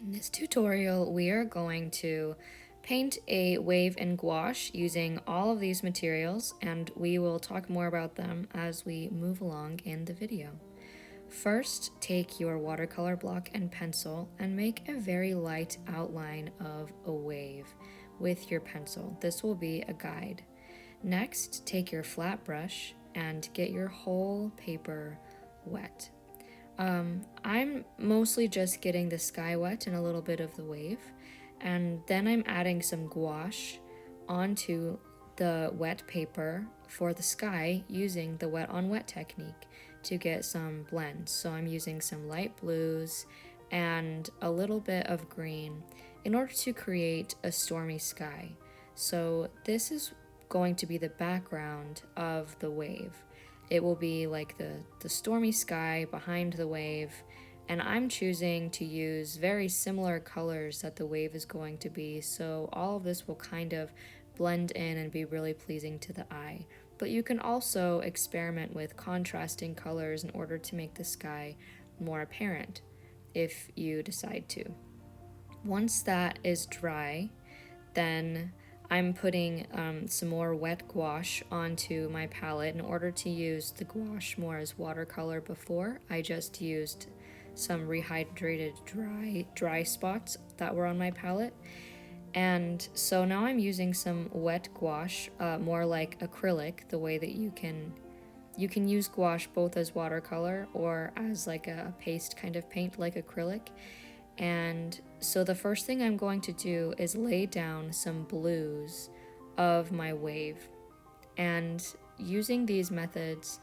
In this tutorial, we are going to paint a wave in gouache using all of these materials, and we will talk more about them as we move along in the video. First, take your watercolor block and pencil and make a very light outline of a wave with your pencil. This will be a guide. Next, take your flat brush and get your whole paper wet. I'm mostly just getting the sky wet and a little bit of the wave, and then I'm adding some gouache onto the wet paper for the sky using the wet on wet technique to get some blends. So I'm using some light blues and a little bit of green in order to create a stormy sky. So this is going to be the background of the wave. It will be like the stormy sky behind the wave, and I'm choosing to use very similar colors that the wave is going to be, so all of this will kind of blend in and be really pleasing to the eye. But you can also experiment with contrasting colors in order to make the sky more apparent if you decide to. Once that is dry, then I'm putting some more wet gouache onto my palette. In order to use the gouache more as watercolor before, I just used some rehydrated dry spots that were on my palette. And so now I'm using some wet gouache, more like acrylic, the way that you can use gouache both as watercolor or as like a paste kind of paint like acrylic. And so the first thing I'm going to do is lay down some blues of my wave. And using these methods,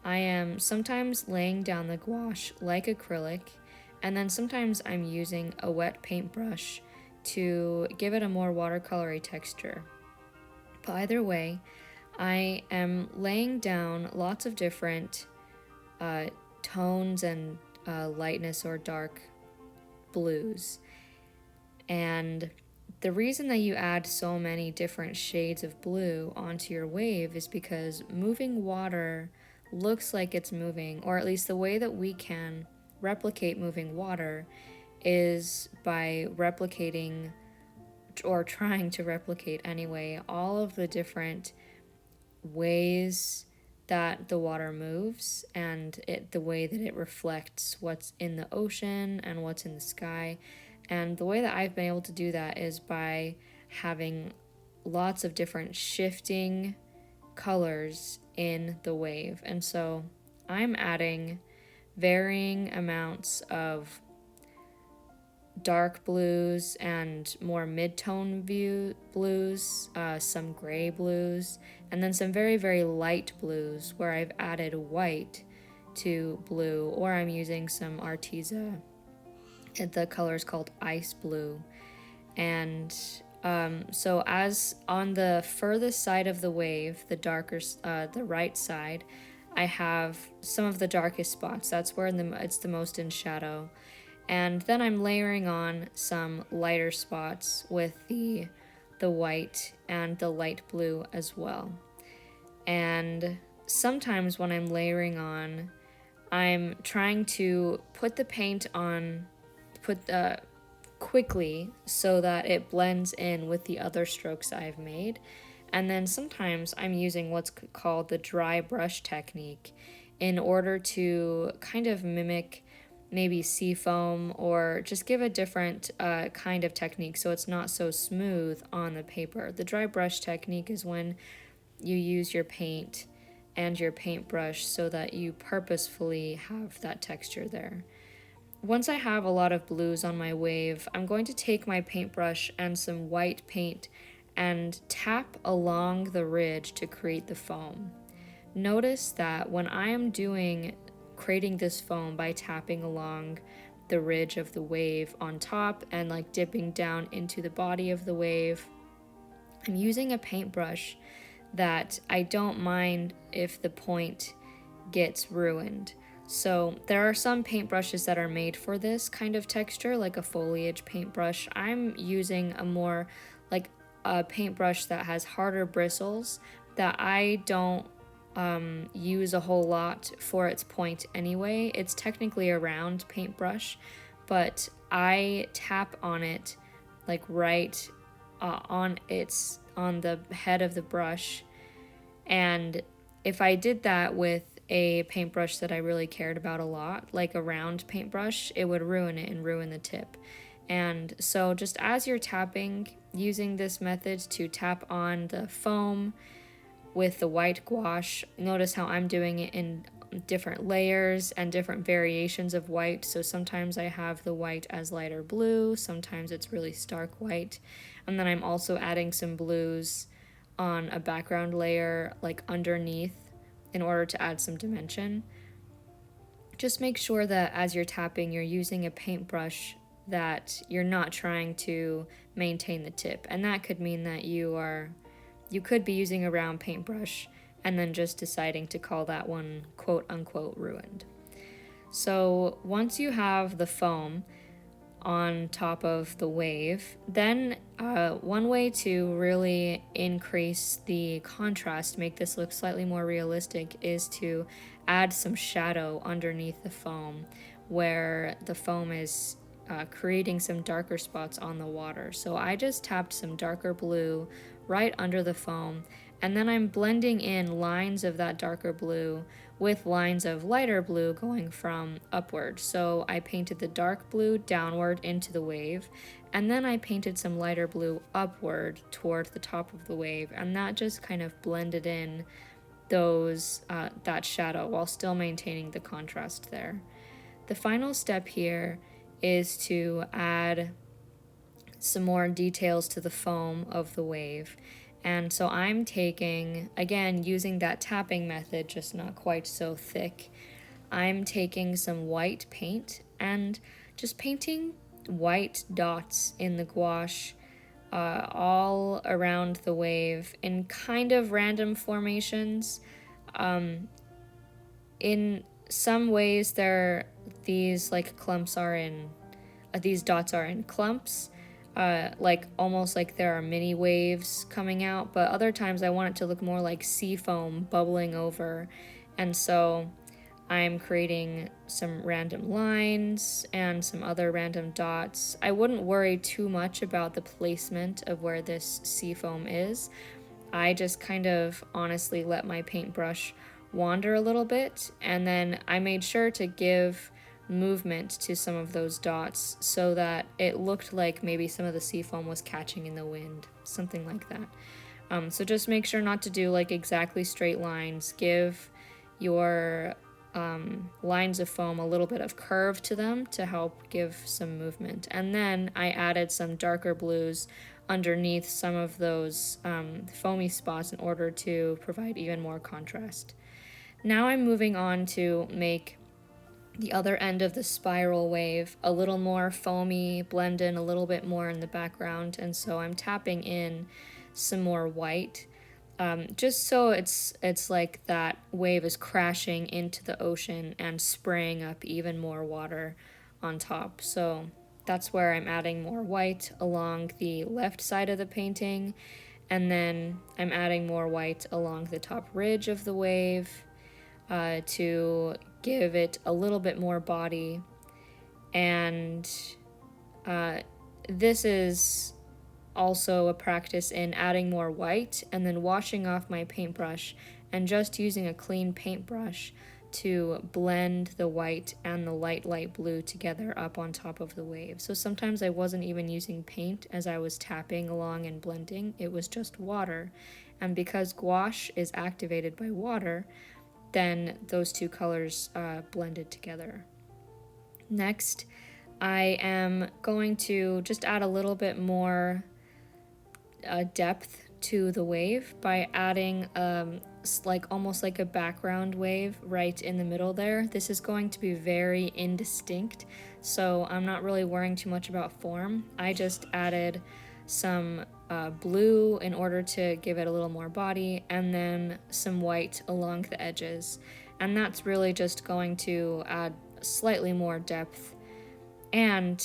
I am sometimes laying down the gouache like acrylic, and then sometimes I'm using a wet paintbrush to give it a more watercolory texture. But either way, I am laying down lots of different tones and lightness or dark blues. And the reason that you add so many different shades of blue onto your wave is because moving water looks like it's moving, or at least the way that we can replicate moving water is by replicating, or trying to replicate anyway, all of the different ways that the water moves and the way that it reflects what's in the ocean and what's in the sky. And the way that I've been able to do that is by having lots of different shifting colors in the wave. And so I'm adding varying amounts of dark blues and more mid-tone blues, some gray blues, and then some very, very light blues where I've added white to blue, or I'm using some Arteza. The color is called ice blue. And so as on the furthest side of the wave, the darker, the right side, I have some of the darkest spots. That's where it's the most in shadow. And then I'm layering on some lighter spots with the white and the light blue as well. And sometimes when I'm layering on, I'm trying to put the paint on, quickly so that it blends in with the other strokes I've made. And then sometimes I'm using what's called the dry brush technique in order to kind of mimic maybe sea foam, or just give a different kind of technique so it's not so smooth on the paper. The dry brush technique is when you use your paint and your paintbrush so that you purposefully have that texture there. Once I have a lot of blues on my wave, I'm going to take my paintbrush and some white paint and tap along the ridge to create the foam. Notice that when I am creating this foam by tapping along the ridge of the wave on top and like dipping down into the body of the wave, I'm using a paintbrush that I don't mind if the point gets ruined. So there are some paintbrushes that are made for this kind of texture, like a foliage paintbrush. I'm using a more like a paintbrush that has harder bristles that I don't use a whole lot for its point anyway. It's technically a round paintbrush, but I tap on it like right on the head of the brush. And if I did that with a paintbrush that I really cared about a lot, like a round paintbrush, it would ruin it and ruin the tip. And so just as you're tapping, using this method to tap on the foam with the white gouache, notice how I'm doing it in different layers and different variations of white. So sometimes I have the white as lighter blue, sometimes it's really stark white, and then I'm also adding some blues on a background layer like underneath in order to add some dimension. Just make sure that as you're tapping, you're using a paintbrush that you're not trying to maintain the tip. And that could mean that you could be using a round paintbrush and then just deciding to call that one quote unquote ruined. So once you have the foam on top of the wave, then one way to really increase the contrast, make this look slightly more realistic, is to add some shadow underneath the foam where the foam is creating some darker spots on the water. So I just tapped some darker blue right under the foam, and then I'm blending in lines of that darker blue with lines of lighter blue going from upward. So I painted the dark blue downward into the wave, and then I painted some lighter blue upward toward the top of the wave, and that just kind of blended in that shadow while still maintaining the contrast there. The final step here is to add some more details to the foam of the wave. And so I'm taking, again, using that tapping method, just not quite so thick, I'm taking some white paint and just painting white dots in the gouache all around the wave in kind of random formations. In some ways, these dots are in clumps, like almost like there are mini waves coming out, but other times I want it to look more like sea foam bubbling over. And so I'm creating some random lines and some other random dots. I wouldn't worry too much about the placement of where this sea foam is. I just kind of honestly let my paintbrush wander a little bit, and then I made sure to give movement to some of those dots so that it looked like maybe some of the sea foam was catching in the wind, something like that. So just make sure not to do like exactly straight lines. Give your lines of foam a little bit of curve to them to help give some movement. And then I added some darker blues underneath some of those foamy spots in order to provide even more contrast. Now I'm moving on to make the other end of the spiral wave a little more foamy, blend in a little bit more in the background, and so I'm tapping in some more white, just so it's like that wave is crashing into the ocean and spraying up even more water on top. So that's where I'm adding more white along the left side of the painting, and then I'm adding more white along the top ridge of the wave to give it a little bit more body. And this is also a practice in adding more white and then washing off my paintbrush and just using a clean paintbrush to blend the white and the light blue together up on top of the wave. So sometimes I wasn't even using paint as I was tapping along and blending, it was just water. And because gouache is activated by water, then those two colors blended together. Next, I am going to just add a little bit more depth to the wave by adding almost like a background wave right in the middle there. This is going to be very indistinct, so I'm not really worrying too much about form. I just added some blue in order to give it a little more body, and then some white along the edges. And that's really just going to add slightly more depth, and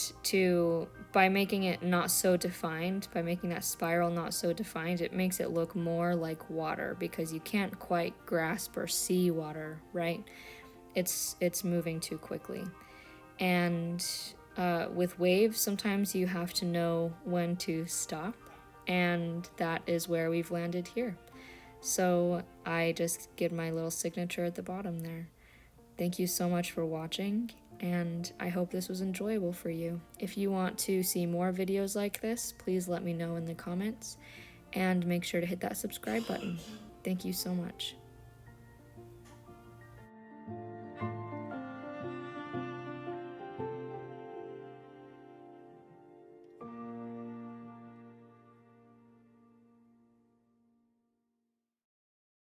by making it not so defined, by making that spiral not so defined, it makes it look more like water, because you can't quite grasp or see water, right? It's moving too quickly. And With waves, sometimes you have to know when to stop, and that is where we've landed here. So I just give my little signature at the bottom there. Thank you so much for watching, and I hope this was enjoyable for you. If you want to see more videos like this, please let me know in the comments, and make sure to hit that subscribe button. Thank you so much.